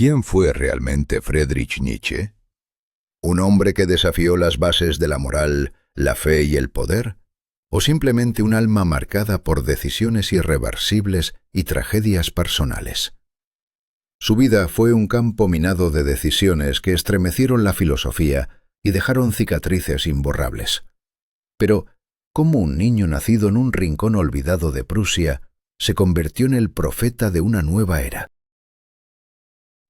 ¿Quién fue realmente Friedrich Nietzsche? ¿Un hombre que desafió las bases de la moral, la fe y el poder? ¿O simplemente un alma marcada por decisiones irreversibles y tragedias personales? Su vida fue un campo minado de decisiones que estremecieron la filosofía y dejaron cicatrices imborrables. Pero, ¿cómo un niño nacido en un rincón olvidado de Prusia se convirtió en el profeta de una nueva era?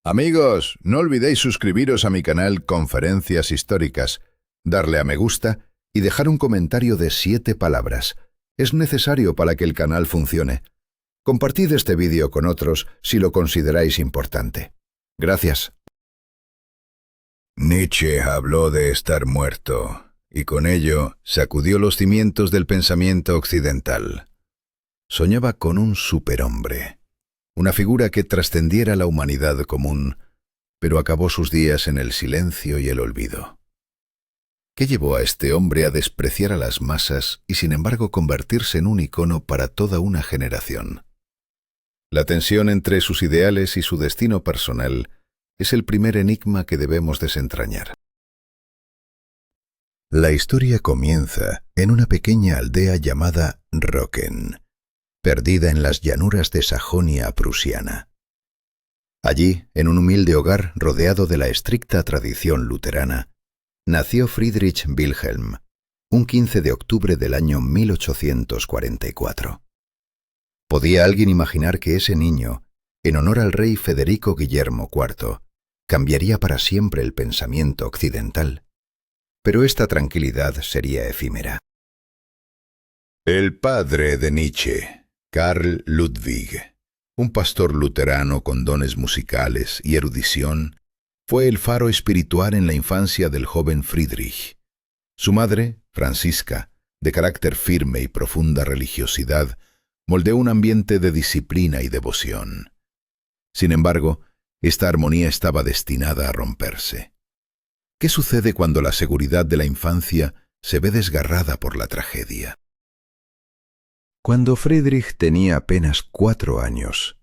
Amigos, no olvidéis suscribiros a mi canal Conferencias Históricas, darle a me gusta y dejar un comentario de 7 palabras. Es necesario para que el canal funcione. Compartid este vídeo con otros si lo consideráis importante. Gracias. Nietzsche habló de estar muerto, y con ello sacudió los cimientos del pensamiento occidental. Soñaba con un superhombre, una figura que trascendiera la humanidad común, pero acabó sus días en el silencio y el olvido. ¿Qué llevó a este hombre a despreciar a las masas y sin embargo convertirse en un icono para toda una generación? La tensión entre sus ideales y su destino personal es el primer enigma que debemos desentrañar. La historia comienza en una pequeña aldea llamada Rocken, perdida en las llanuras de Sajonia prusiana. Allí, en un humilde hogar rodeado de la estricta tradición luterana, nació Friedrich Wilhelm, un 15 de octubre del año 1844. ¿Podía alguien imaginar que ese niño, en honor al rey Federico Guillermo IV, cambiaría para siempre el pensamiento occidental? Pero esta tranquilidad sería efímera. El padre de Nietzsche, Karl Ludwig, un pastor luterano con dones musicales y erudición, fue el faro espiritual en la infancia del joven Friedrich. Su madre, Francisca, de carácter firme y profunda religiosidad, moldeó un ambiente de disciplina y devoción. Sin embargo, esta armonía estaba destinada a romperse. ¿Qué sucede cuando la seguridad de la infancia se ve desgarrada por la tragedia? Cuando Friedrich tenía apenas 4 años,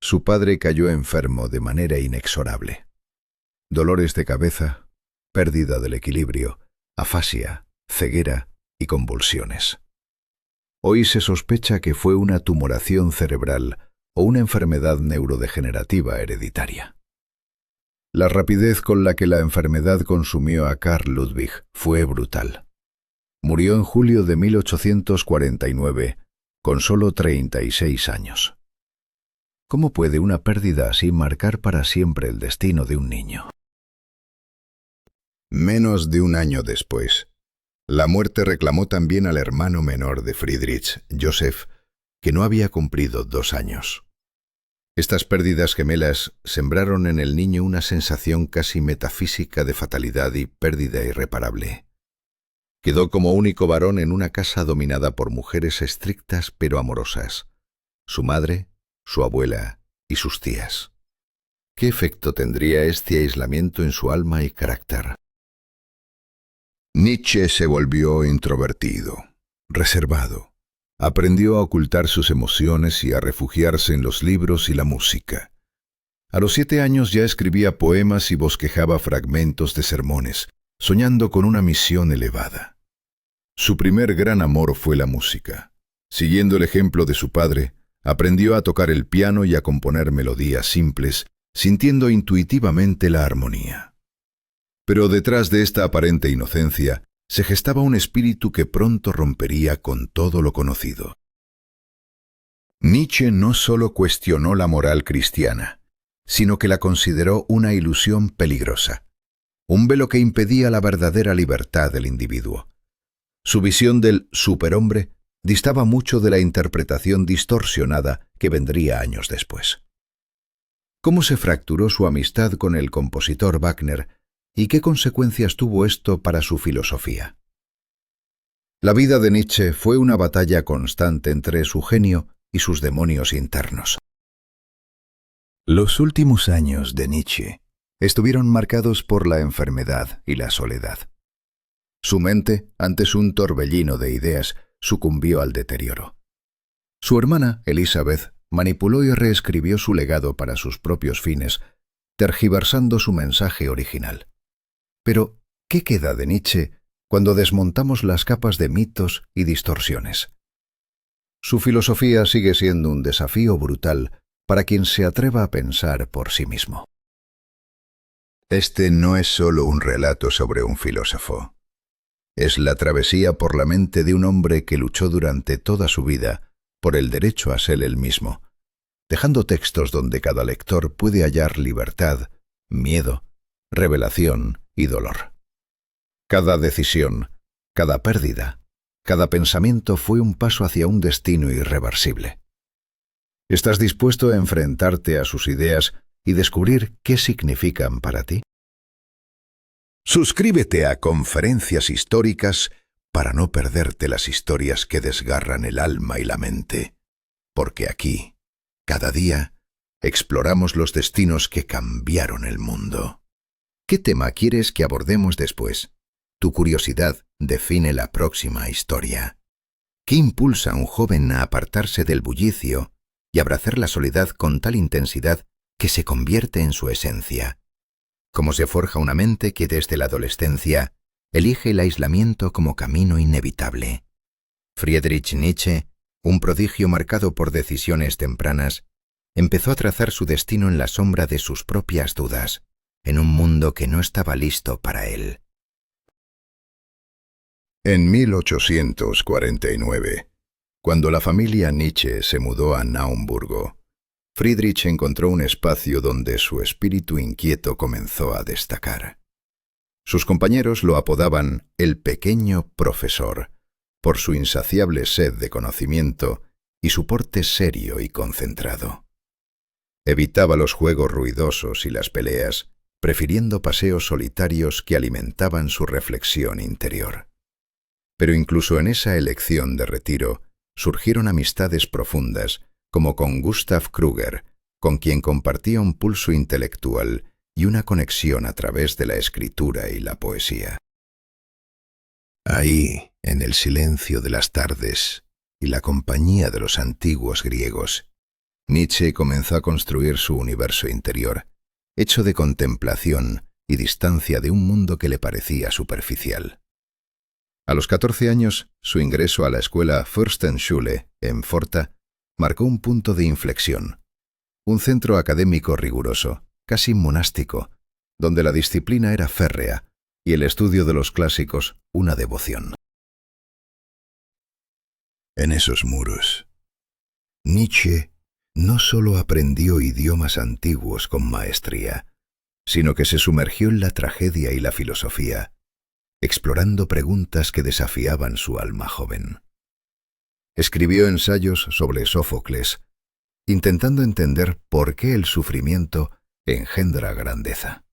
su padre cayó enfermo de manera inexorable. Dolores de cabeza, pérdida del equilibrio, afasia, ceguera y convulsiones. Hoy se sospecha que fue una tumoración cerebral o una enfermedad neurodegenerativa hereditaria. La rapidez con la que la enfermedad consumió a Karl Ludwig fue brutal. Murió en julio de 1849, con solo 36 años. ¿Cómo puede una pérdida así marcar para siempre el destino de un niño? Menos de un año después, la muerte reclamó también al hermano menor de Friedrich, Joseph, que no había cumplido 2 años. Estas pérdidas gemelas sembraron en el niño una sensación casi metafísica de fatalidad y pérdida irreparable. Quedó como único varón en una casa dominada por mujeres estrictas pero amorosas, su madre, su abuela y sus tías. ¿Qué efecto tendría este aislamiento en su alma y carácter? Nietzsche se volvió introvertido, reservado. Aprendió a ocultar sus emociones y a refugiarse en los libros y la música. A los 7 años ya escribía poemas y bosquejaba fragmentos de sermones, soñando con una misión elevada. Su primer gran amor fue la música. Siguiendo el ejemplo de su padre, aprendió a tocar el piano y a componer melodías simples, sintiendo intuitivamente la armonía. Pero detrás de esta aparente inocencia se gestaba un espíritu que pronto rompería con todo lo conocido. Nietzsche no solo cuestionó la moral cristiana, sino que la consideró una ilusión peligrosa, un velo que impedía la verdadera libertad del individuo. Su visión del superhombre distaba mucho de la interpretación distorsionada que vendría años después. ¿Cómo se fracturó su amistad con el compositor Wagner y qué consecuencias tuvo esto para su filosofía? La vida de Nietzsche fue una batalla constante entre su genio y sus demonios internos. Los últimos años de Nietzsche estuvieron marcados por la enfermedad y la soledad. Su mente, antes un torbellino de ideas, sucumbió al deterioro. Su hermana, Elizabeth, manipuló y reescribió su legado para sus propios fines, tergiversando su mensaje original. Pero, ¿qué queda de Nietzsche cuando desmontamos las capas de mitos y distorsiones? Su filosofía sigue siendo un desafío brutal para quien se atreva a pensar por sí mismo. Este no es solo un relato sobre un filósofo. Es la travesía por la mente de un hombre que luchó durante toda su vida por el derecho a ser él mismo, dejando textos donde cada lector puede hallar libertad, miedo, revelación y dolor. Cada decisión, cada pérdida, cada pensamiento fue un paso hacia un destino irreversible. ¿Estás dispuesto a enfrentarte a sus ideas y descubrir qué significan para ti? Suscríbete a Conferencias Históricas para no perderte las historias que desgarran el alma y la mente, porque aquí, cada día, exploramos los destinos que cambiaron el mundo. ¿Qué tema quieres que abordemos después? Tu curiosidad define la próxima historia. ¿Qué impulsa a un joven a apartarse del bullicio y abrazar la soledad con tal intensidad que se convierte en su esencia? ¿Cómo se forja una mente que desde la adolescencia elige el aislamiento como camino inevitable? Friedrich Nietzsche, un prodigio marcado por decisiones tempranas, empezó a trazar su destino en la sombra de sus propias dudas, en un mundo que no estaba listo para él. En 1849, cuando la familia Nietzsche se mudó a Naumburgo, Friedrich encontró un espacio donde su espíritu inquieto comenzó a destacar. Sus compañeros lo apodaban el pequeño profesor, por su insaciable sed de conocimiento y su porte serio y concentrado. Evitaba los juegos ruidosos y las peleas, prefiriendo paseos solitarios que alimentaban su reflexión interior. Pero incluso en esa elección de retiro surgieron amistades profundas, como con Gustav Krüger, con quien compartía un pulso intelectual y una conexión a través de la escritura y la poesía. Ahí, en el silencio de las tardes y la compañía de los antiguos griegos, Nietzsche comenzó a construir su universo interior, hecho de contemplación y distancia de un mundo que le parecía superficial. A los 14 años, su ingreso a la escuela Fürstenschule, en Forta, marcó un punto de inflexión, un centro académico riguroso, casi monástico, donde la disciplina era férrea y el estudio de los clásicos una devoción. En esos muros, Nietzsche no solo aprendió idiomas antiguos con maestría, sino que se sumergió en la tragedia y la filosofía, explorando preguntas que desafiaban su alma joven. Escribió ensayos sobre Sófocles, intentando entender por qué el sufrimiento engendra grandeza.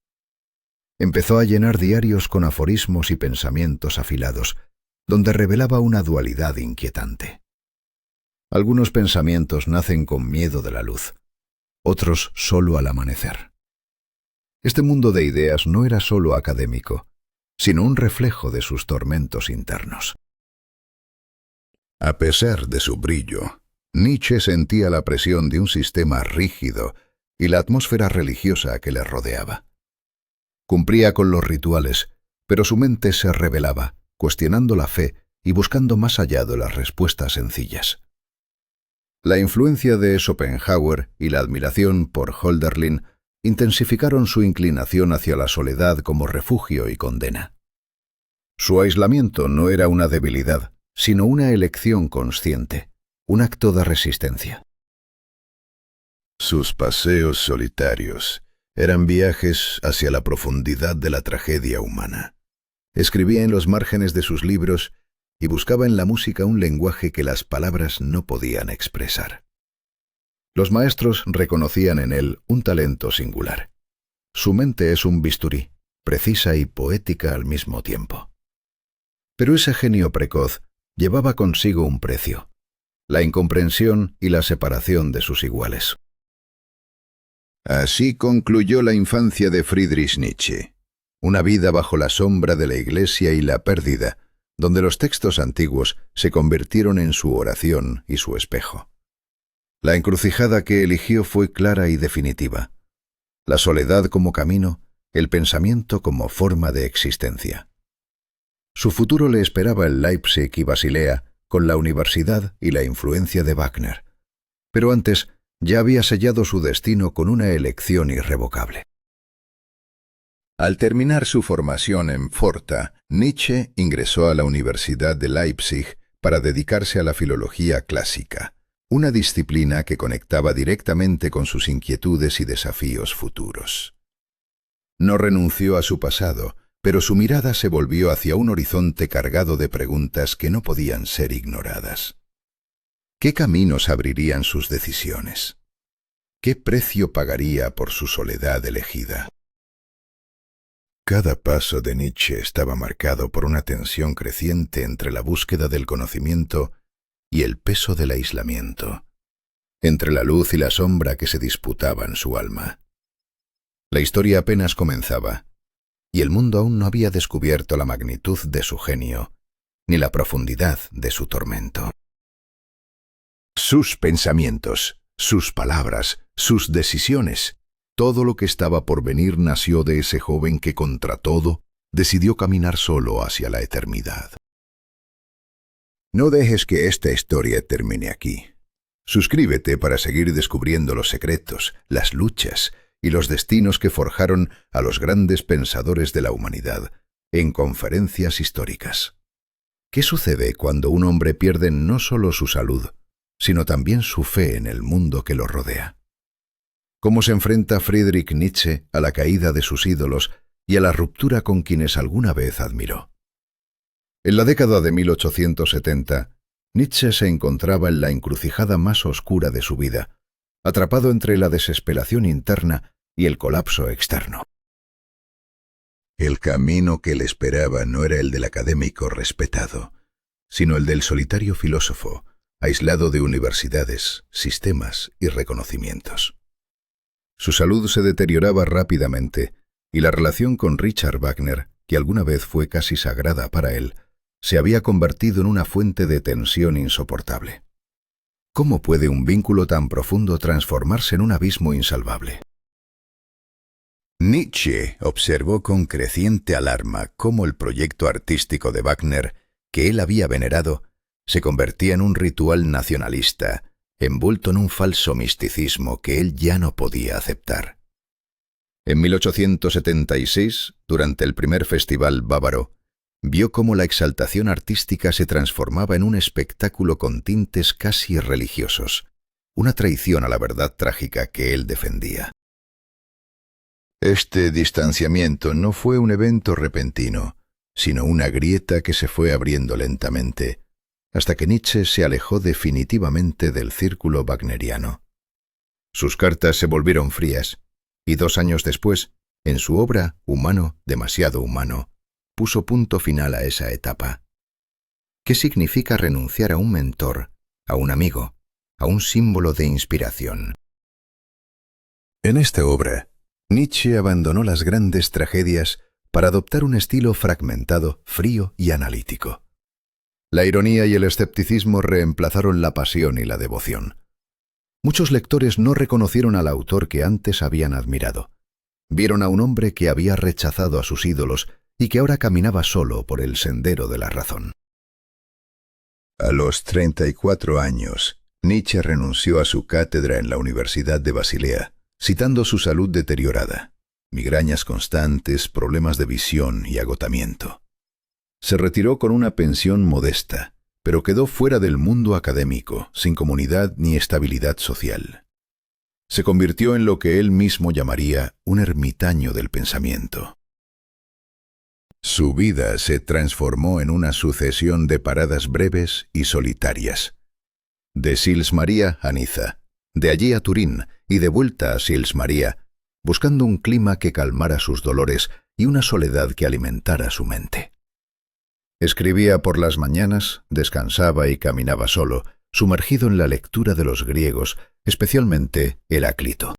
Empezó a llenar diarios con aforismos y pensamientos afilados, donde revelaba una dualidad inquietante. Algunos pensamientos nacen con miedo de la luz, otros solo al amanecer. Este mundo de ideas no era solo académico, sino un reflejo de sus tormentos internos. A pesar de su brillo, Nietzsche sentía la presión de un sistema rígido y la atmósfera religiosa que le rodeaba. Cumplía con los rituales, pero su mente se rebelaba, cuestionando la fe y buscando más allá de las respuestas sencillas. La influencia de Schopenhauer y la admiración por Hölderlin intensificaron su inclinación hacia la soledad como refugio y condena. Su aislamiento no era una debilidad, sino una elección consciente, un acto de resistencia. Sus paseos solitarios eran viajes hacia la profundidad de la tragedia humana. Escribía en los márgenes de sus libros y buscaba en la música un lenguaje que las palabras no podían expresar. Los maestros reconocían en él un talento singular. Su mente es un bisturí, precisa y poética al mismo tiempo. Pero ese genio precoz llevaba consigo un precio: la incomprensión y la separación de sus iguales. Así concluyó la infancia de Friedrich Nietzsche, una vida bajo la sombra de la Iglesia y la pérdida, donde los textos antiguos se convirtieron en su oración y su espejo. La encrucijada que eligió fue clara y definitiva: la soledad como camino, el pensamiento como forma de existencia. Su futuro le esperaba en Leipzig y Basilea, con la universidad y la influencia de Wagner. Pero antes ya había sellado su destino con una elección irrevocable. Al terminar su formación en Forta, Nietzsche ingresó a la Universidad de Leipzig para dedicarse a la filología clásica, una disciplina que conectaba directamente con sus inquietudes y desafíos futuros. No renunció a su pasado, pero su mirada se volvió hacia un horizonte cargado de preguntas que no podían ser ignoradas. ¿Qué caminos abrirían sus decisiones? ¿Qué precio pagaría por su soledad elegida? Cada paso de Nietzsche estaba marcado por una tensión creciente entre la búsqueda del conocimiento y el peso del aislamiento, entre la luz y la sombra que se disputaban su alma. La historia apenas comenzaba, y el mundo aún no había descubierto la magnitud de su genio, ni la profundidad de su tormento. Sus pensamientos, sus palabras, sus decisiones, todo lo que estaba por venir nació de ese joven que contra todo decidió caminar solo hacia la eternidad. No dejes que esta historia termine aquí. Suscríbete para seguir descubriendo los secretos, las luchas y los destinos que forjaron a los grandes pensadores de la humanidad en conferencias históricas. ¿Qué sucede cuando un hombre pierde no solo su salud, sino también su fe en el mundo que lo rodea? ¿Cómo se enfrenta Friedrich Nietzsche a la caída de sus ídolos y a la ruptura con quienes alguna vez admiró? En la década de 1870, Nietzsche se encontraba en la encrucijada más oscura de su vida, atrapado entre la desesperación interna y el colapso externo. El camino que le esperaba no era el del académico respetado, sino el del solitario filósofo, aislado de universidades, sistemas y reconocimientos. Su salud se deterioraba rápidamente y la relación con Richard Wagner, que alguna vez fue casi sagrada para él, se había convertido en una fuente de tensión insoportable. ¿Cómo puede un vínculo tan profundo transformarse en un abismo insalvable? Nietzsche observó con creciente alarma cómo el proyecto artístico de Wagner, que él había venerado, se convertía en un ritual nacionalista, envuelto en un falso misticismo que él ya no podía aceptar. En 1876, durante el primer festival bávaro, vio cómo la exaltación artística se transformaba en un espectáculo con tintes casi religiosos, una traición a la verdad trágica que él defendía. Este distanciamiento no fue un evento repentino, sino una grieta que se fue abriendo lentamente, hasta que Nietzsche se alejó definitivamente del círculo wagneriano. Sus cartas se volvieron frías, y 2 años después, en su obra Humano, demasiado humano, puso punto final a esa etapa. ¿Qué significa renunciar a un mentor, a un amigo, a un símbolo de inspiración? En esta obra, Nietzsche abandonó las grandes tragedias para adoptar un estilo fragmentado, frío y analítico. La ironía y el escepticismo reemplazaron la pasión y la devoción. Muchos lectores no reconocieron al autor que antes habían admirado. Vieron a un hombre que había rechazado a sus ídolos y que ahora caminaba solo por el sendero de la razón. A los 34 años, Nietzsche renunció a su cátedra en la Universidad de Basilea, citando su salud deteriorada, migrañas constantes, problemas de visión y agotamiento. Se retiró con una pensión modesta, pero quedó fuera del mundo académico, sin comunidad ni estabilidad social. Se convirtió en lo que él mismo llamaría un ermitaño del pensamiento. Su vida se transformó en una sucesión de paradas breves y solitarias. De Sils Maria a Niza, de allí a Turín y de vuelta a Sils Maria, buscando un clima que calmara sus dolores y una soledad que alimentara su mente. Escribía por las mañanas, descansaba y caminaba solo, sumergido en la lectura de los griegos, especialmente Heráclito.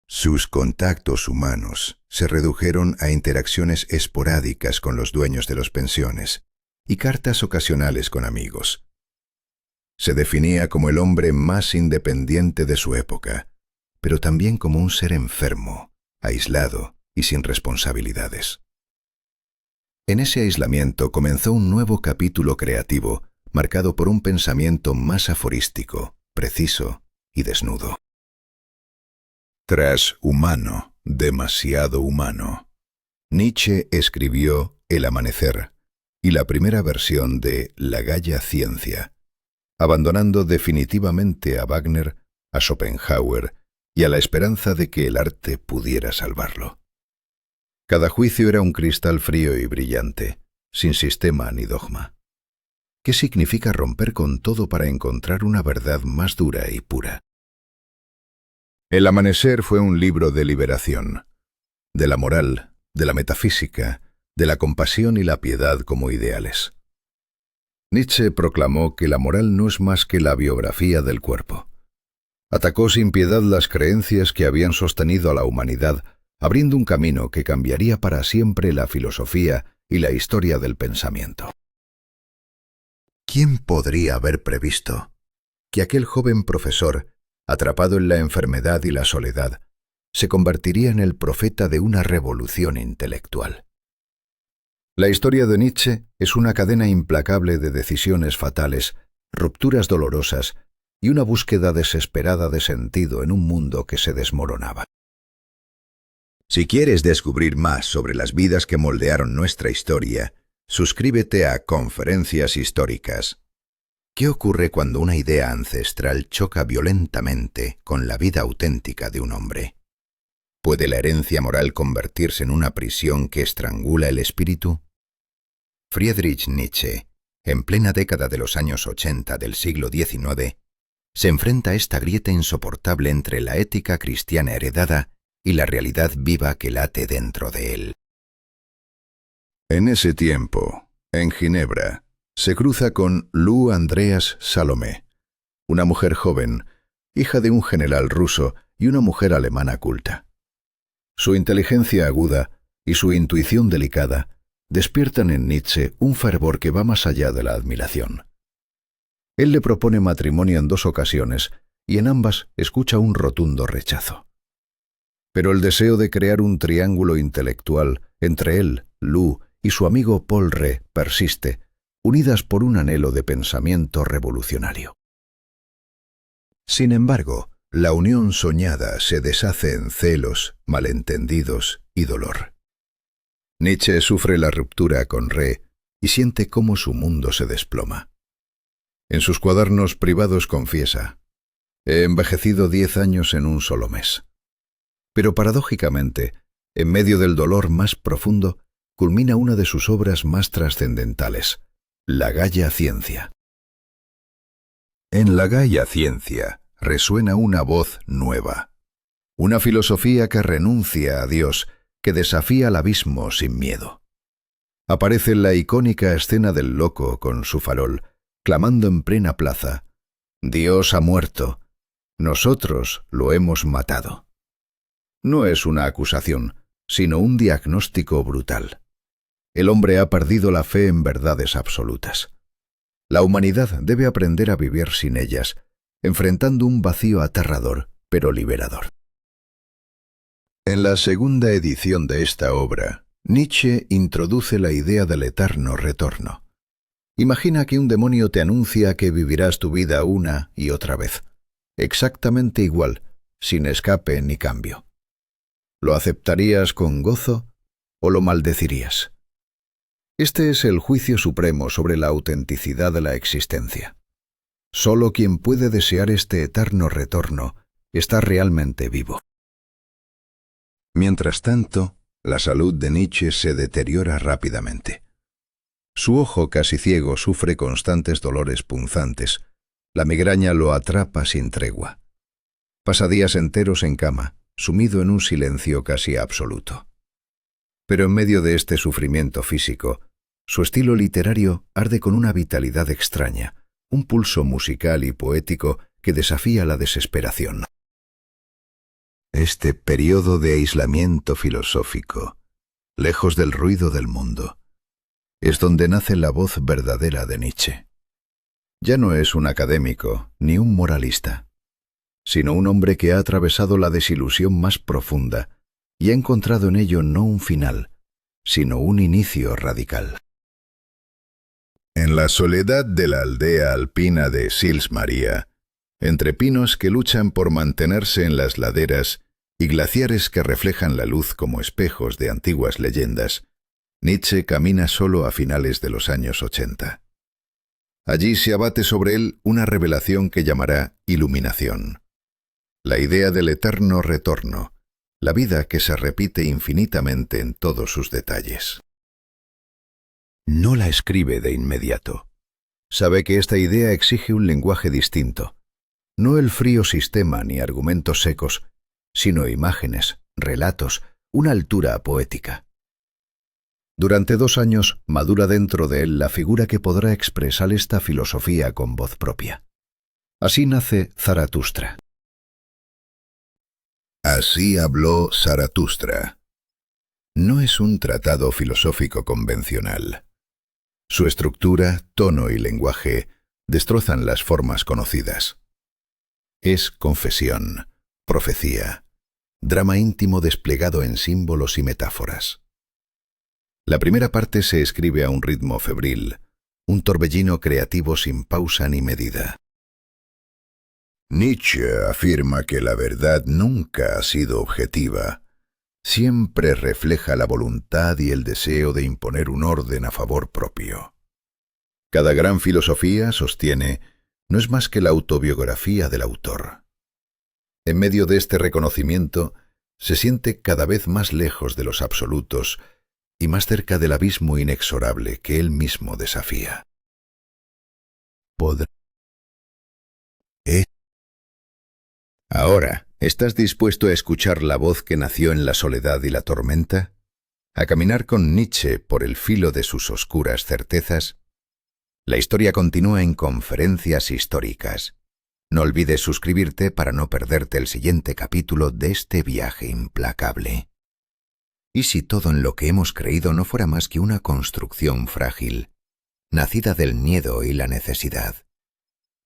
Sus contactos humanos se redujeron a interacciones esporádicas con los dueños de las pensiones y cartas ocasionales con amigos. Se definía como el hombre más independiente de su época, pero también como un ser enfermo, aislado y sin responsabilidades. En ese aislamiento comenzó un nuevo capítulo creativo, marcado por un pensamiento más aforístico, preciso y desnudo. Tras Humano, demasiado humano, Nietzsche escribió El amanecer y la primera versión de La Gaia Ciencia, abandonando definitivamente a Wagner, a Schopenhauer y a la esperanza de que el arte pudiera salvarlo. Cada juicio era un cristal frío y brillante, sin sistema ni dogma. ¿Qué significa romper con todo para encontrar una verdad más dura y pura? El amanecer fue un libro de liberación, de la moral, de la metafísica, de la compasión y la piedad como ideales. Nietzsche proclamó que la moral no es más que la biografía del cuerpo. Atacó sin piedad las creencias que habían sostenido a la humanidad, abriendo un camino que cambiaría para siempre la filosofía y la historia del pensamiento. ¿Quién podría haber previsto que aquel joven profesor, atrapado en la enfermedad y la soledad, se convertiría en el profeta de una revolución intelectual? La historia de Nietzsche es una cadena implacable de decisiones fatales, rupturas dolorosas y una búsqueda desesperada de sentido en un mundo que se desmoronaba. Si quieres descubrir más sobre las vidas que moldearon nuestra historia, suscríbete a Conferencias Históricas. ¿Qué ocurre cuando una idea ancestral choca violentamente con la vida auténtica de un hombre? ¿Puede la herencia moral convertirse en una prisión que estrangula el espíritu? Friedrich Nietzsche, en plena década de los años 80 del siglo XIX, se enfrenta a esta grieta insoportable entre la ética cristiana heredada y la realidad viva que late dentro de él. En ese tiempo, en Ginebra, se cruza con Lou Andreas Salomé, una mujer joven, hija de un general ruso y una mujer alemana culta. Su inteligencia aguda y su intuición delicada despiertan en Nietzsche un fervor que va más allá de la admiración. Él le propone matrimonio en 2 ocasiones y en ambas escucha un rotundo rechazo. Pero el deseo de crear un triángulo intelectual entre él, Lou y su amigo Paul Rée persiste, unidas por un anhelo de pensamiento revolucionario. Sin embargo, la unión soñada se deshace en celos, malentendidos y dolor. Nietzsche sufre la ruptura con Rée y siente cómo su mundo se desploma. En sus cuadernos privados confiesa: «He envejecido 10 años en un solo mes». Pero paradójicamente, en medio del dolor más profundo, culmina una de sus obras más trascendentales, La Gaia Ciencia. En La Gaia Ciencia resuena una voz nueva, una filosofía que renuncia a Dios, que desafía al abismo sin miedo. Aparece la icónica escena del loco con su farol, clamando en plena plaza: «Dios ha muerto, nosotros lo hemos matado». No es una acusación, sino un diagnóstico brutal. El hombre ha perdido la fe en verdades absolutas. La humanidad debe aprender a vivir sin ellas, enfrentando un vacío aterrador, pero liberador. En la segunda edición de esta obra, Nietzsche introduce la idea del eterno retorno. Imagina que un demonio te anuncia que vivirás tu vida una y otra vez, exactamente igual, sin escape ni cambio. ¿Lo aceptarías con gozo o lo maldecirías? Este es el juicio supremo sobre la autenticidad de la existencia. Solo quien puede desear este eterno retorno está realmente vivo. Mientras tanto, la salud de Nietzsche se deteriora rápidamente. Su ojo casi ciego sufre constantes dolores punzantes. La migraña lo atrapa sin tregua. Pasa días enteros en cama, sumido en un silencio casi absoluto. Pero en medio de este sufrimiento físico, su estilo literario arde con una vitalidad extraña, un pulso musical y poético que desafía la desesperación. Este periodo de aislamiento filosófico, lejos del ruido del mundo, es donde nace la voz verdadera de Nietzsche. Ya no es un académico ni un moralista. sino un hombre que ha atravesado la desilusión más profunda y ha encontrado en ello no un final, sino un inicio radical. En la soledad de la aldea alpina de Sils Maria, entre pinos que luchan por mantenerse en las laderas y glaciares que reflejan la luz como espejos de antiguas leyendas, Nietzsche camina solo a finales de los años 80. Allí se abate sobre él una revelación que llamará iluminación. La idea del eterno retorno, la vida que se repite infinitamente en todos sus detalles. No la escribe de inmediato. Sabe que esta idea exige un lenguaje distinto. No el frío sistema ni argumentos secos, sino imágenes, relatos, una altura poética. Durante 2 años madura dentro de él la figura que podrá expresar esta filosofía con voz propia. Así nace Zaratustra. Así habló Zaratustra. No es un tratado filosófico convencional. Su estructura, tono y lenguaje destrozan las formas conocidas. Es confesión, profecía, drama íntimo desplegado en símbolos y metáforas. La primera parte se escribe a un ritmo febril, un torbellino creativo sin pausa ni medida. Nietzsche afirma que la verdad nunca ha sido objetiva. Siempre refleja la voluntad y el deseo de imponer un orden a favor propio. Cada gran filosofía, sostiene, no es más que la autobiografía del autor. En medio de este reconocimiento, se siente cada vez más lejos de los absolutos y más cerca del abismo inexorable que él mismo desafía. Ahora, ¿estás dispuesto a escuchar la voz que nació en la soledad y la tormenta? ¿A caminar con Nietzsche por el filo de sus oscuras certezas? La historia continúa en Conferencias Históricas. No olvides suscribirte para no perderte el siguiente capítulo de este viaje implacable. ¿Y si todo en lo que hemos creído no fuera más que una construcción frágil, nacida del miedo y la necesidad?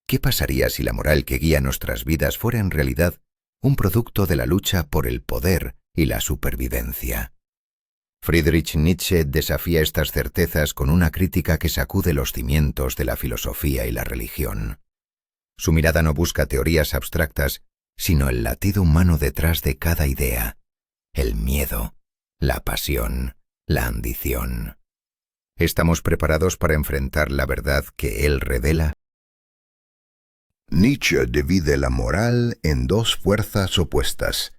¿Qué pasaría si la moral que guía nuestras vidas fuera en realidad un producto de la lucha por el poder y la supervivencia? Friedrich Nietzsche desafía estas certezas con una crítica que sacude los cimientos de la filosofía y la religión. Su mirada no busca teorías abstractas, sino el latido humano detrás de cada idea, el miedo, la pasión, la ambición. ¿Estamos preparados para enfrentar la verdad que él revela? Nietzsche divide la moral en 2 fuerzas opuestas,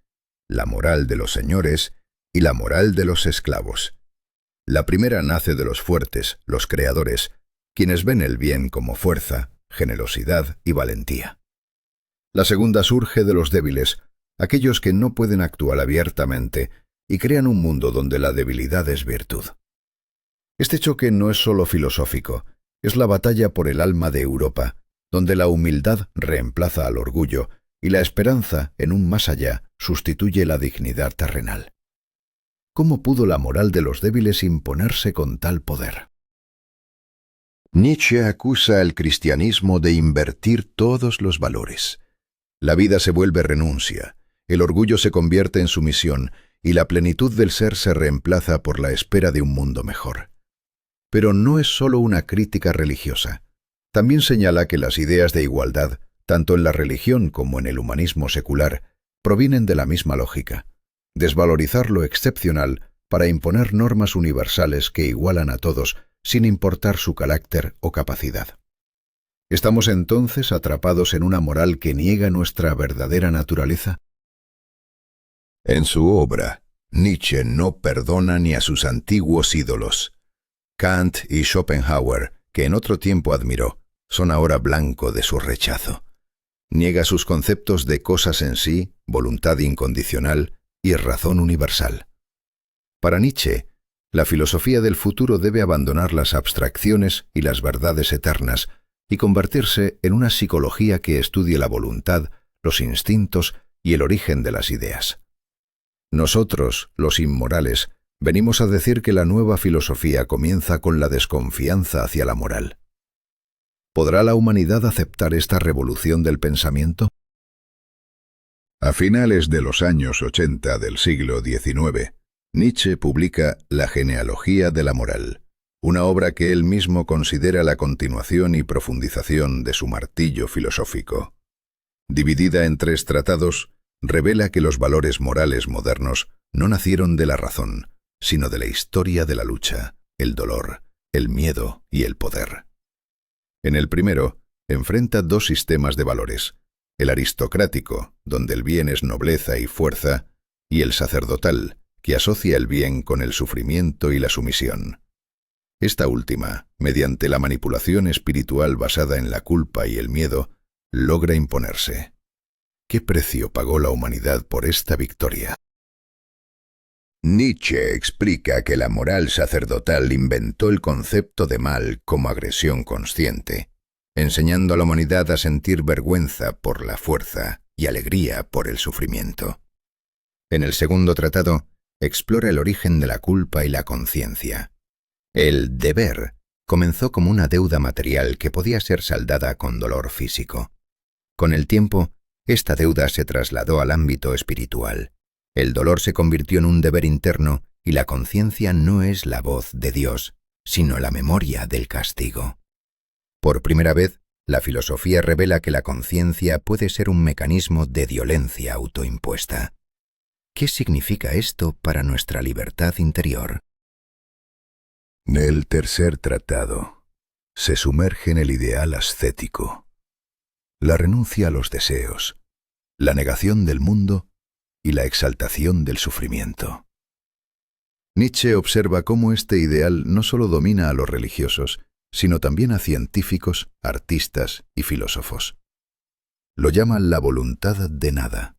la moral de los señores y la moral de los esclavos. La primera nace de los fuertes, los creadores, quienes ven el bien como fuerza, generosidad y valentía. La segunda surge de los débiles, aquellos que no pueden actuar abiertamente y crean un mundo donde la debilidad es virtud. Este choque no es solo filosófico, es la batalla por el alma de Europa, donde la humildad reemplaza al orgullo y la esperanza en un más allá sustituye la dignidad terrenal. ¿Cómo pudo la moral de los débiles imponerse con tal poder? Nietzsche acusa al cristianismo de invertir todos los valores. La vida se vuelve renuncia, el orgullo se convierte en sumisión y la plenitud del ser se reemplaza por la espera de un mundo mejor. Pero no es solo una crítica religiosa. También señala que las ideas de igualdad, tanto en la religión como en el humanismo secular, provienen de la misma lógica: desvalorizar lo excepcional para imponer normas universales que igualan a todos sin importar su carácter o capacidad. ¿Estamos entonces atrapados en una moral que niega nuestra verdadera naturaleza? En su obra, Nietzsche no perdona ni a sus antiguos ídolos. Kant y Schopenhauer, que en otro tiempo admiró, son ahora blanco de su rechazo. Niega sus conceptos de cosas en sí, voluntad incondicional y razón universal. Para Nietzsche, la filosofía del futuro debe abandonar las abstracciones y las verdades eternas y convertirse en una psicología que estudie la voluntad, los instintos y el origen de las ideas. Nosotros, los inmorales, venimos a decir que la nueva filosofía comienza con la desconfianza hacia la moral. ¿Podrá la humanidad aceptar esta revolución del pensamiento? A finales de los años 80 del siglo XIX, Nietzsche publica La genealogía de la moral, una obra que él mismo considera la continuación y profundización de su martillo filosófico. Dividida en 3 tratados, revela que los valores morales modernos no nacieron de la razón, sino de la historia de la lucha, el dolor, el miedo y el poder. En el primero, enfrenta 2 sistemas de valores: el aristocrático, donde el bien es nobleza y fuerza, y el sacerdotal, que asocia el bien con el sufrimiento y la sumisión. Esta última, mediante la manipulación espiritual basada en la culpa y el miedo, logra imponerse. ¿Qué precio pagó la humanidad por esta victoria? Nietzsche explica que la moral sacerdotal inventó el concepto de mal como agresión consciente, enseñando a la humanidad a sentir vergüenza por la fuerza y alegría por el sufrimiento. En el segundo tratado, explora el origen de la culpa y la conciencia. El deber comenzó como una deuda material que podía ser saldada con dolor físico. Con el tiempo, esta deuda se trasladó al ámbito espiritual. El dolor se convirtió en un deber interno y la conciencia no es la voz de Dios, sino la memoria del castigo. Por primera vez, la filosofía revela que la conciencia puede ser un mecanismo de violencia autoimpuesta. ¿Qué significa esto para nuestra libertad interior? El tercer tratado se sumerge en el ideal ascético, la renuncia a los deseos, la negación del mundo y la exaltación del sufrimiento. Nietzsche observa cómo este ideal no solo domina a los religiosos, sino también a científicos, artistas y filósofos. Lo llama la voluntad de nada,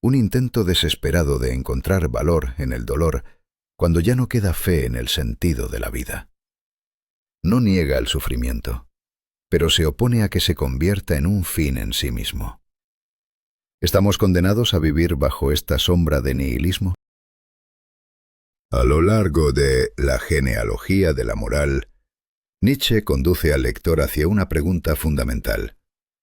un intento desesperado de encontrar valor en el dolor cuando ya no queda fe en el sentido de la vida. No niega el sufrimiento, pero se opone a que se convierta en un fin en sí mismo. ¿Estamos condenados a vivir bajo esta sombra de nihilismo? A lo largo de La genealogía de la moral, Nietzsche conduce al lector hacia una pregunta fundamental.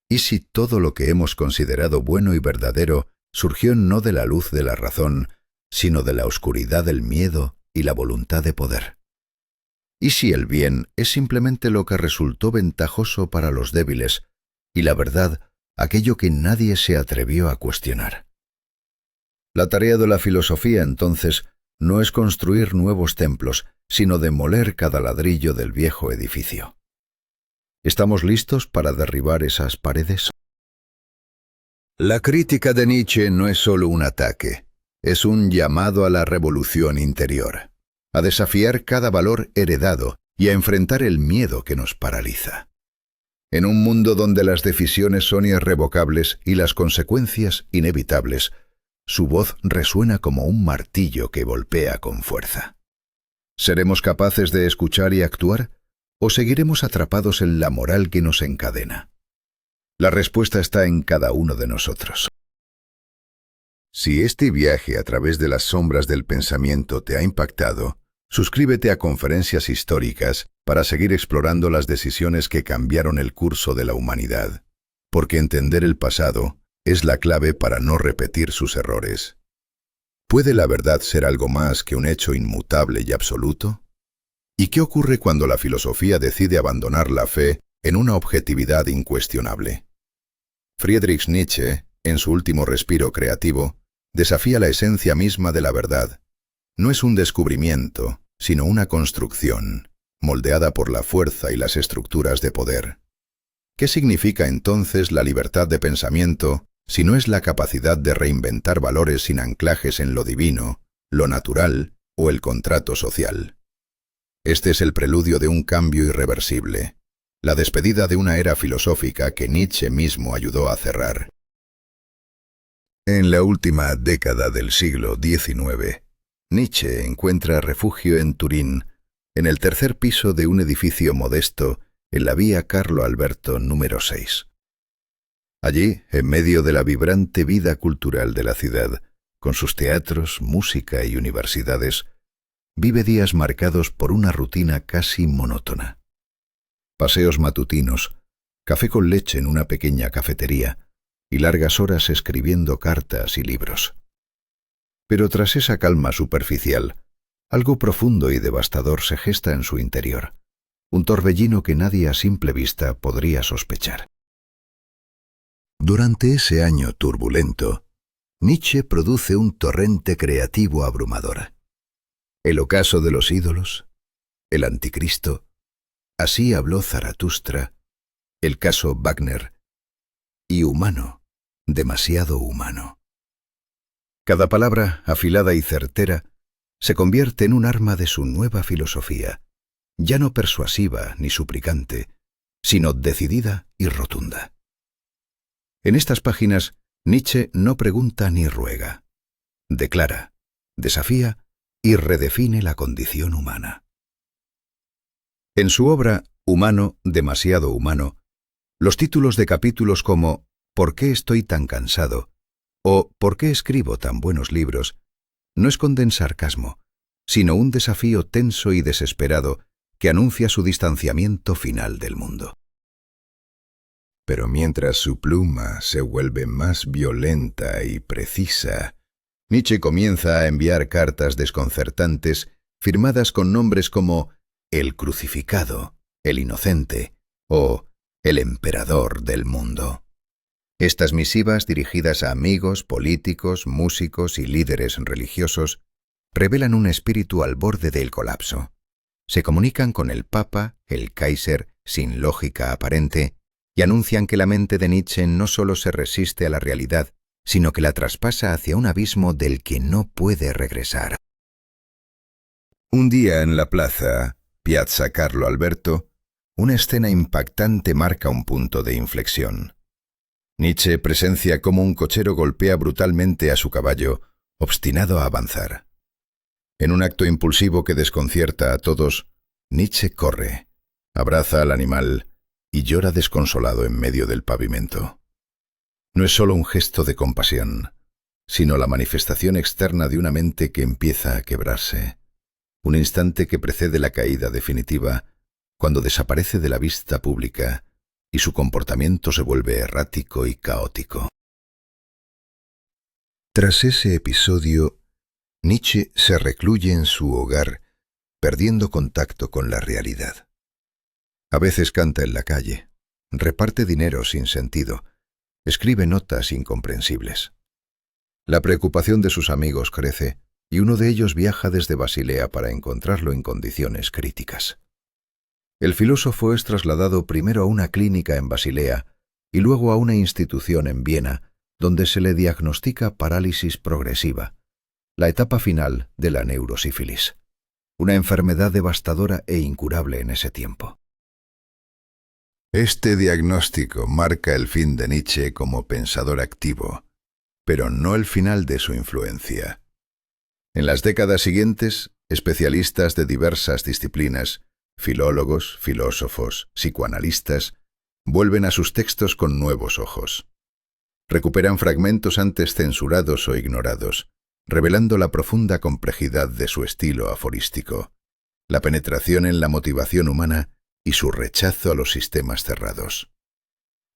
¿Y si todo lo que hemos considerado bueno y verdadero surgió no de la luz de la razón, sino de la oscuridad del miedo y la voluntad de poder? ¿Y si el bien es simplemente lo que resultó ventajoso para los débiles, y la verdad aquello que nadie se atrevió a cuestionar? La tarea de la filosofía, entonces, no es construir nuevos templos, sino demoler cada ladrillo del viejo edificio. ¿Estamos listos para derribar esas paredes? La crítica de Nietzsche no es solo un ataque, es un llamado a la revolución interior, a desafiar cada valor heredado y a enfrentar el miedo que nos paraliza. En un mundo donde las decisiones son irrevocables y las consecuencias inevitables, su voz resuena como un martillo que golpea con fuerza. ¿Seremos capaces de escuchar y actuar, o seguiremos atrapados en la moral que nos encadena? La respuesta está en cada uno de nosotros. Si este viaje a través de las sombras del pensamiento te ha impactado, suscríbete a Conferencias Históricas para seguir explorando las decisiones que cambiaron el curso de la humanidad, porque entender el pasado es la clave para no repetir sus errores. ¿Puede la verdad ser algo más que un hecho inmutable y absoluto? ¿Y qué ocurre cuando la filosofía decide abandonar la fe en una objetividad incuestionable? Friedrich Nietzsche, en su último respiro creativo, desafía la esencia misma de la verdad. No es un descubrimiento, sino una construcción, moldeada por la fuerza y las estructuras de poder. ¿Qué significa entonces la libertad de pensamiento si no es la capacidad de reinventar valores sin anclajes en lo divino, lo natural o el contrato social? Este es el preludio de un cambio irreversible, la despedida de una era filosófica que Nietzsche mismo ayudó a cerrar. En la última década del siglo XIX, Nietzsche encuentra refugio en Turín, en el tercer piso de un edificio modesto en la vía Carlo Alberto número 6. Allí, en medio de la vibrante vida cultural de la ciudad, con sus teatros, música y universidades, vive días marcados por una rutina casi monótona. Paseos matutinos, café con leche en una pequeña cafetería, y largas horas escribiendo cartas y libros. Pero tras esa calma superficial, algo profundo y devastador se gesta en su interior, un torbellino que nadie a simple vista podría sospechar. Durante ese año turbulento, Nietzsche produce un torrente creativo abrumador. El ocaso de los ídolos, el anticristo, así habló Zaratustra, el caso Wagner, y humano, demasiado humano. Cada palabra, afilada y certera, se convierte en un arma de su nueva filosofía, ya no persuasiva ni suplicante, sino decidida y rotunda. En estas páginas, Nietzsche no pregunta ni ruega. Declara, desafía y redefine la condición humana. En su obra Humano, demasiado humano, los títulos de capítulos como ¿Por qué estoy tan cansado? O ¿Por qué escribo tan buenos libros? No esconden sarcasmo, sino un desafío tenso y desesperado que anuncia su distanciamiento final del mundo. Pero mientras su pluma se vuelve más violenta y precisa, Nietzsche comienza a enviar cartas desconcertantes firmadas con nombres como el crucificado, el inocente o el emperador del mundo. Estas misivas, dirigidas a amigos, políticos, músicos y líderes religiosos, revelan un espíritu al borde del colapso. Se comunican con el Papa, el Kaiser, sin lógica aparente, y anuncian que la mente de Nietzsche no solo se resiste a la realidad, sino que la traspasa hacia un abismo del que no puede regresar. Un día en la plaza, Piazza Carlo Alberto, una escena impactante marca un punto de inflexión. Nietzsche presencia cómo un cochero golpea brutalmente a su caballo, obstinado a avanzar. En un acto impulsivo que desconcierta a todos, Nietzsche corre, abraza al animal y llora desconsolado en medio del pavimento. No es solo un gesto de compasión, sino la manifestación externa de una mente que empieza a quebrarse, un instante que precede la caída definitiva, cuando desaparece de la vista pública y su comportamiento se vuelve errático y caótico. Tras ese episodio, Nietzsche se recluye en su hogar, perdiendo contacto con la realidad. A veces canta en la calle, reparte dinero sin sentido, escribe notas incomprensibles. La preocupación de sus amigos crece y uno de ellos viaja desde Basilea para encontrarlo en condiciones críticas. El filósofo es trasladado primero a una clínica en Basilea y luego a una institución en Viena, donde se le diagnostica parálisis progresiva, la etapa final de la neurosífilis, una enfermedad devastadora e incurable en ese tiempo. Este diagnóstico marca el fin de Nietzsche como pensador activo, pero no el final de su influencia. En las décadas siguientes, especialistas de diversas disciplinas, filólogos, filósofos, psicoanalistas, vuelven a sus textos con nuevos ojos. Recuperan fragmentos antes censurados o ignorados, revelando la profunda complejidad de su estilo aforístico, la penetración en la motivación humana y su rechazo a los sistemas cerrados.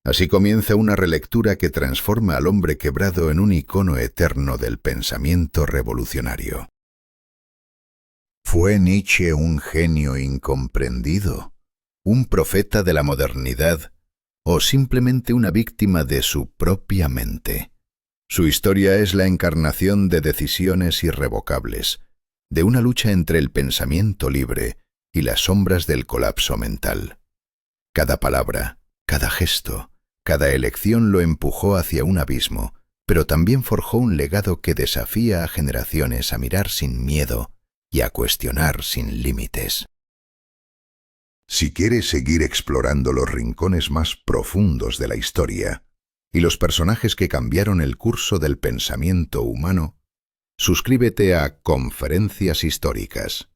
Así comienza una relectura que transforma al hombre quebrado en un icono eterno del pensamiento revolucionario. ¿Fue Nietzsche un genio incomprendido, un profeta de la modernidad o simplemente una víctima de su propia mente? Su historia es la encarnación de decisiones irrevocables, de una lucha entre el pensamiento libre y las sombras del colapso mental. Cada palabra, cada gesto, cada elección lo empujó hacia un abismo, pero también forjó un legado que desafía a generaciones a mirar sin miedo y a cuestionar sin límites. Si quieres seguir explorando los rincones más profundos de la historia y los personajes que cambiaron el curso del pensamiento humano, suscríbete a Conferencias Históricas.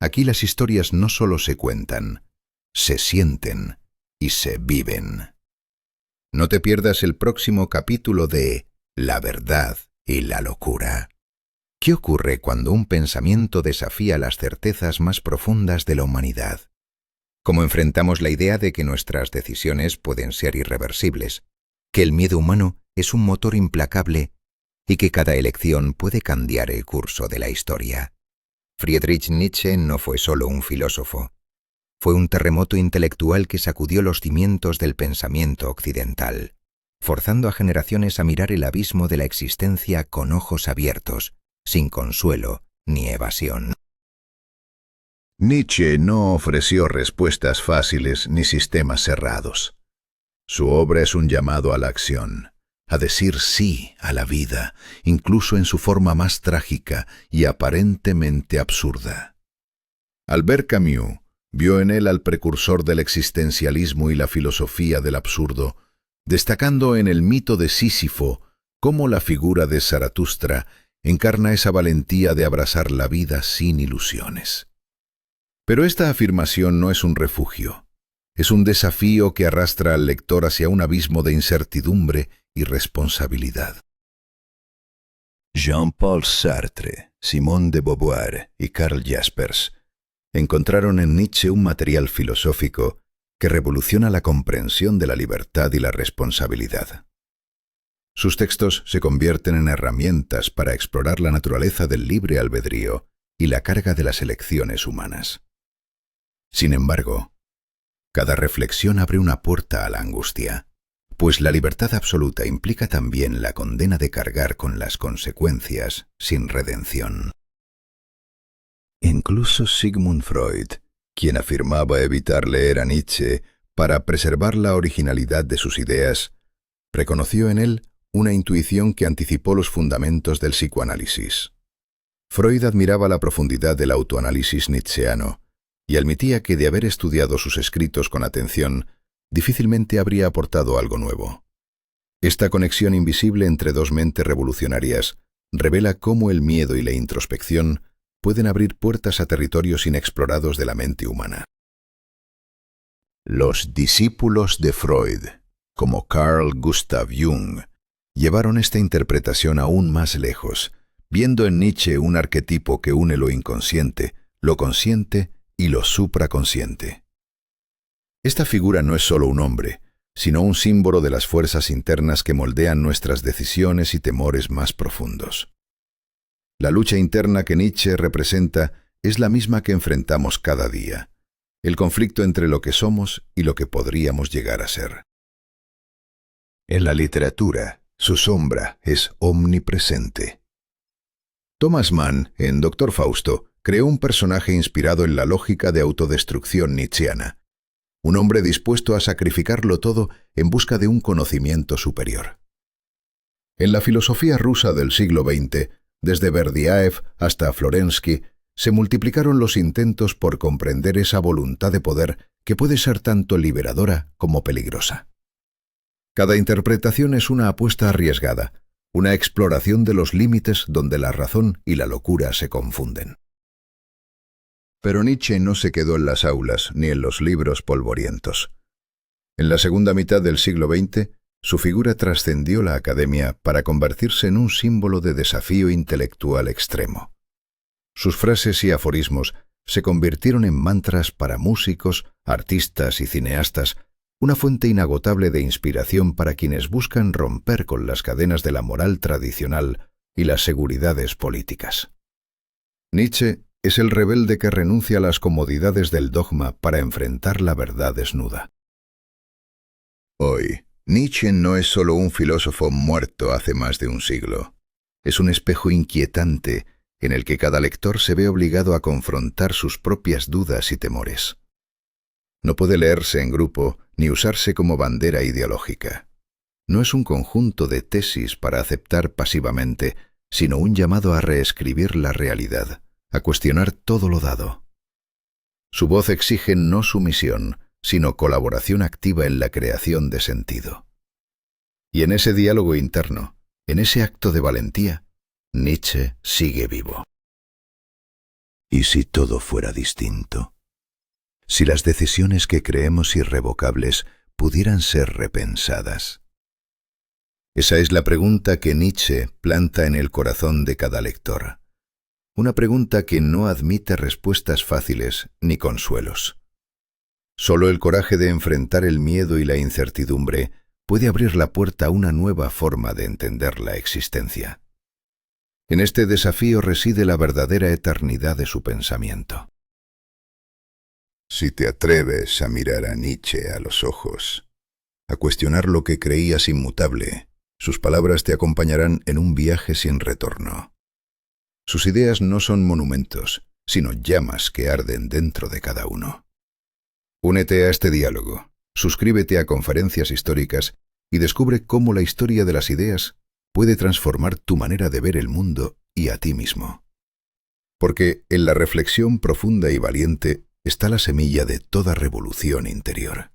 Aquí las historias no solo se cuentan, se sienten y se viven. No te pierdas el próximo capítulo de La verdad y la locura. ¿Qué ocurre cuando un pensamiento desafía las certezas más profundas de la humanidad? ¿Cómo enfrentamos la idea de que nuestras decisiones pueden ser irreversibles, que el miedo humano es un motor implacable y que cada elección puede cambiar el curso de la historia. Friedrich Nietzsche no fue solo un filósofo, fue un terremoto intelectual que sacudió los cimientos del pensamiento occidental, forzando a generaciones a mirar el abismo de la existencia con ojos abiertos, sin consuelo ni evasión. Nietzsche no ofreció respuestas fáciles ni sistemas cerrados. Su obra es un llamado a la acción, a decir sí a la vida, incluso en su forma más trágica y aparentemente absurda. Albert Camus vio en él al precursor del existencialismo y la filosofía del absurdo, destacando en el mito de Sísifo cómo la figura de Zaratustra encarna esa valentía de abrazar la vida sin ilusiones. Pero esta afirmación no es un refugio, es un desafío que arrastra al lector hacia un abismo de incertidumbre y responsabilidad. Jean-Paul Sartre, Simone de Beauvoir y Karl Jaspers encontraron en Nietzsche un material filosófico que revoluciona la comprensión de la libertad y la responsabilidad. Sus textos se convierten en herramientas para explorar la naturaleza del libre albedrío y la carga de las elecciones humanas. Sin embargo, cada reflexión abre una puerta a la angustia, pues la libertad absoluta implica también la condena de cargar con las consecuencias sin redención. Incluso Sigmund Freud, quien afirmaba evitar leer a Nietzsche para preservar la originalidad de sus ideas, reconoció en él una intuición que anticipó los fundamentos del psicoanálisis. Freud admiraba la profundidad del autoanálisis nietzscheano y admitía que de haber estudiado sus escritos con atención, difícilmente habría aportado algo nuevo. Esta conexión invisible entre dos mentes revolucionarias revela cómo el miedo y la introspección pueden abrir puertas a territorios inexplorados de la mente humana. Los discípulos de Freud, como Carl Gustav Jung, llevaron esta interpretación aún más lejos, viendo en Nietzsche un arquetipo que une lo inconsciente, lo consciente y lo supraconsciente. Esta figura no es solo un hombre, sino un símbolo de las fuerzas internas que moldean nuestras decisiones y temores más profundos. La lucha interna que Nietzsche representa es la misma que enfrentamos cada día, el conflicto entre lo que somos y lo que podríamos llegar a ser. En la literatura, su sombra es omnipresente. Thomas Mann, en Doctor Fausto, creó un personaje inspirado en la lógica de autodestrucción nietzscheana, un hombre dispuesto a sacrificarlo todo en busca de un conocimiento superior. En la filosofía rusa del siglo XX, desde Berdyaev hasta Florensky, se multiplicaron los intentos por comprender esa voluntad de poder que puede ser tanto liberadora como peligrosa. Cada interpretación es una apuesta arriesgada, una exploración de los límites donde la razón y la locura se confunden. Pero Nietzsche no se quedó en las aulas ni en los libros polvorientos. En la segunda mitad del siglo XX, su figura trascendió la academia para convertirse en un símbolo de desafío intelectual extremo. Sus frases y aforismos se convirtieron en mantras para músicos, artistas y cineastas, una fuente inagotable de inspiración para quienes buscan romper con las cadenas de la moral tradicional y las seguridades políticas. Nietzsche es el rebelde que renuncia a las comodidades del dogma para enfrentar la verdad desnuda. Hoy, Nietzsche no es solo un filósofo muerto hace más de un siglo. Es un espejo inquietante en el que cada lector se ve obligado a confrontar sus propias dudas y temores. No puede leerse en grupo ni usarse como bandera ideológica. No es un conjunto de tesis para aceptar pasivamente, sino un llamado a reescribir la realidad, a cuestionar todo lo dado. Su voz exige no sumisión, sino colaboración activa en la creación de sentido. Y en ese diálogo interno, en ese acto de valentía, Nietzsche sigue vivo. ¿Y si todo fuera distinto? Si las decisiones que creemos irrevocables pudieran ser repensadas. Esa es la pregunta que Nietzsche planta en el corazón de cada lector. Una pregunta que no admite respuestas fáciles ni consuelos. Solo el coraje de enfrentar el miedo y la incertidumbre puede abrir la puerta a una nueva forma de entender la existencia. En este desafío reside la verdadera eternidad de su pensamiento. Si te atreves a mirar a Nietzsche a los ojos, a cuestionar lo que creías inmutable, sus palabras te acompañarán en un viaje sin retorno. Sus ideas no son monumentos, sino llamas que arden dentro de cada uno. Únete a este diálogo, suscríbete a conferencias históricas y descubre cómo la historia de las ideas puede transformar tu manera de ver el mundo y a ti mismo. Porque en la reflexión profunda y valiente está la semilla de toda revolución interior.